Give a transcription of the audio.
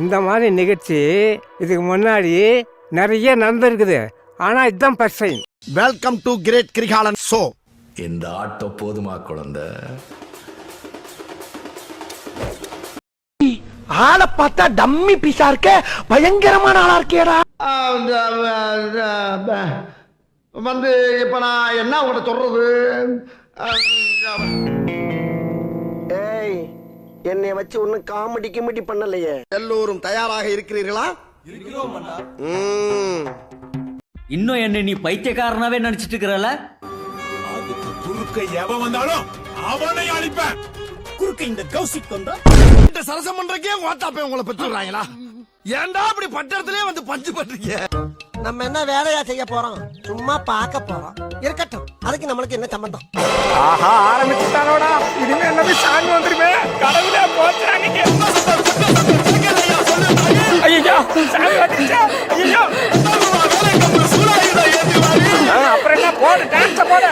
இந்த மாதிரி நிகழ்ச்சி இதுக்கு முன்னாடி நிறைய நடந்திருக்குது. ஆனா இதுதான் first time. Welcome to great Kirikalan show. இந்த ஆட்டம் போதுமா குழந்தை? ஆளை பார்த்தா டம்மி பீஸா இருக்க, பயங்கரமான ஆளா இருக்கேடா. வந்து இப்ப நான் என்ன உங்கள்கிட்ட சொல்றது? ஏய், என்னைய வச்சு ஒன்னும் காமெடி கிமெடி பண்ணலையே. எல்லோரும் தயாராக இருக்கிறீர்களா? இன்னும் என்ன நீ பைத்தியக்காரனாவே நினைச்சிட்டு இருக்கிறல? அதுக்கு குறுக்க எவன் வந்தாலும் அவனை அழிப்பேன். குறுக்க இந்த கௌசிக் வந்தா இந்த சரசம் பண்றக்கே வாட்டாப்பே உங்களை பெற்றுறாங்களா? ஏன்டா அப்படி பட்டத்திலே வந்து பஞ்சு பண்றீங்க? நம்ம என்ன வேலையா செய்ய போறோம்? சும்மா பார்க்க போறோம். இருக்கட்டும், அதுக்கு நம்மளுக்கு என்ன சம்பந்தம்? ஆஹா, ஆரம்பிச்சுட்டானோடா. இனிமே என்ன சாமி வந்துருமே. கடவுளே போச்சானீங்க. ஐயோ, சாமி வந்துச்சா? ஐயோ. அப்புறம் என்ன போடு, டான்ஸ் போடு.